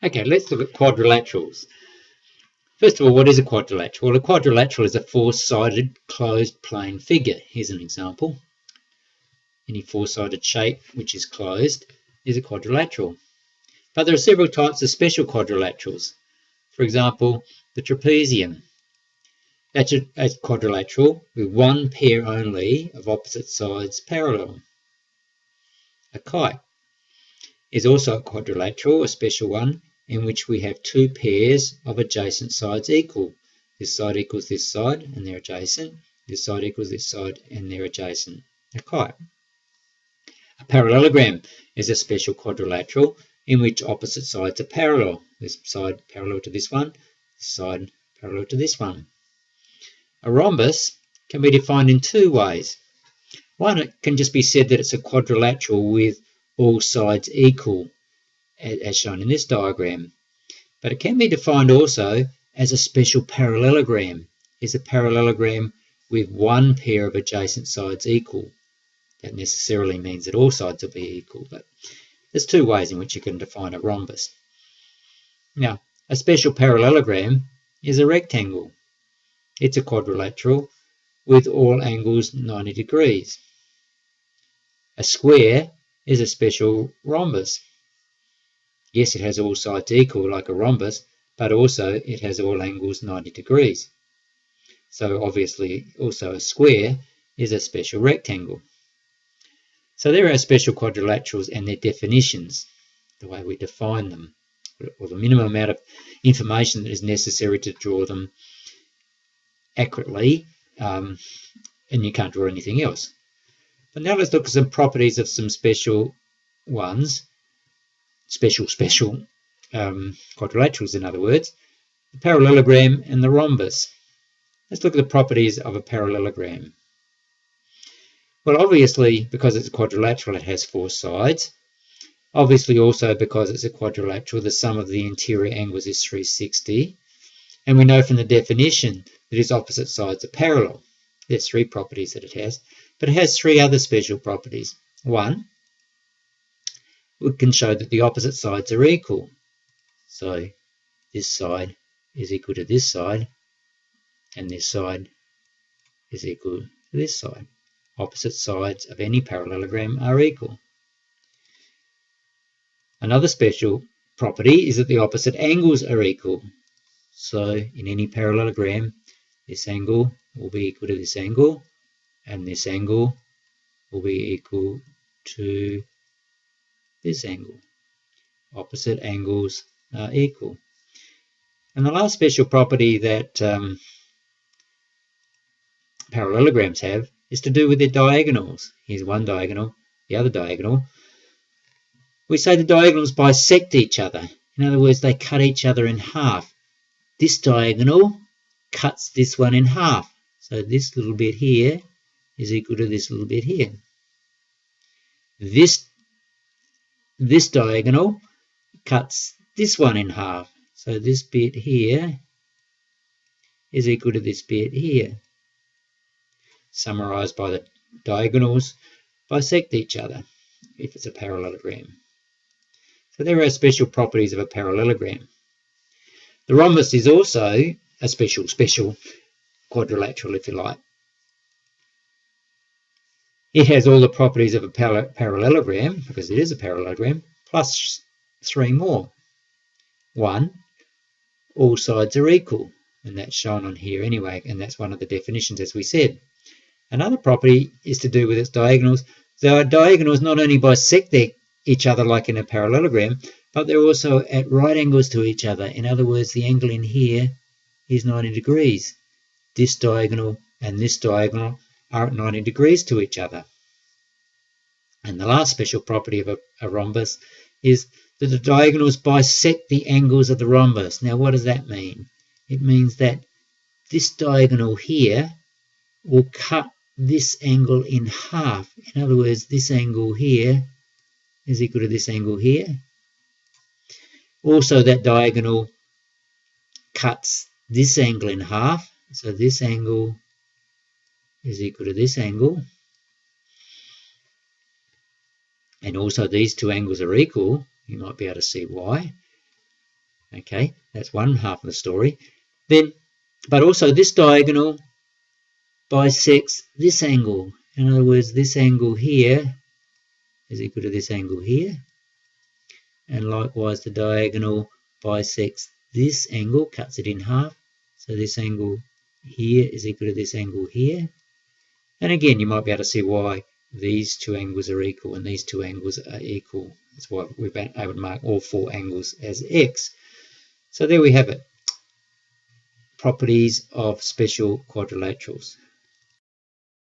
Okay, let's look at quadrilaterals. First of all, what is a quadrilateral? Well, a quadrilateral is a four-sided closed plane figure. Here's an example. Any four-sided shape which is closed is a quadrilateral. But there are several types of special quadrilaterals. For example, the trapezium. That's a quadrilateral with one pair only of opposite sides parallel. A kite is also a quadrilateral, a special one, in which we have two pairs of adjacent sides equal. This side equals this side and they're adjacent. This side equals this side and they're adjacent. A kite. A parallelogram is a special quadrilateral in which opposite sides are parallel. This side parallel to this one, this side parallel to this one. A rhombus can be defined in two ways. One, it can just be said that it's a quadrilateral with all sides equal, as shown in this diagram. But it can be defined also as a special parallelogram. It's a parallelogram with one pair of adjacent sides equal. That necessarily means that all sides will be equal, but there's two ways in which you can define a rhombus. Now, a special parallelogram is a rectangle. It's a quadrilateral with all angles 90 degrees. A square is a special rhombus. Yes, it has all sides equal like a rhombus, but also it has all angles 90 degrees. So obviously also a square is a special rectangle. So there are special quadrilaterals and their definitions, the way we define them, or the minimum amount of information that is necessary to draw them accurately, and you can't draw anything else. But now let's look at some properties of some special ones, special quadrilaterals in other words, the parallelogram and the rhombus. Let's look at the properties of a parallelogram. Well, obviously, because it's a quadrilateral, it has four sides. Obviously, also because it's a quadrilateral, the sum of the interior angles is 360. And we know from the definition that its opposite sides are parallel. There's three properties that it has, but it has three other special properties. One, we can show that the opposite sides are equal. So this side is equal to this side, and this side is equal to this side. Opposite sides of any parallelogram are equal. Another special property is that the opposite angles are equal. So in any parallelogram, this angle will be equal to this angle, and this angle will be equal to this angle. Opposite angles are equal. And the last special property that parallelograms have is to do with their diagonals. Here's one diagonal, the other diagonal. We say the diagonals bisect each other. In other words, they cut each other in half. This diagonal cuts this one in half. So this little bit here is equal to this little bit here. This diagonal cuts this one in half. So this bit here is equal to this bit here. Summarized by the diagonals bisect each other if it's a parallelogram. So there are special properties of a parallelogram. The rhombus is also a special quadrilateral, if you like. It has all the properties of a parallelogram, because it is a parallelogram, plus three more. One, all sides are equal, and that's shown on here anyway, and that's one of the definitions, as we said. Another property is to do with its diagonals. The diagonals not only bisect each other like in a parallelogram, but they're also at right angles to each other. In other words, the angle in here is 90 degrees. This diagonal and this diagonal are at 90 degrees to each other. And the last special property of a rhombus is that the diagonals bisect the angles of the rhombus. Now, what does that mean? It means that this diagonal here will cut this angle in half. In other words, this angle here is equal to this angle here. Also, that diagonal cuts this angle in half. So this angle is equal to this angle. And also these two angles are equal. You might be able to see why. Okay, that's one half of the story. Then, but also this diagonal bisects this angle. In other words, this angle here is equal to this angle here. And likewise, the diagonal bisects this angle, cuts it in half. So this angle here is equal to this angle here. And again, you might be able to see why these two angles are equal and these two angles are equal. That's why we've been able to mark all four angles as x. So there we have it. Properties of special quadrilaterals.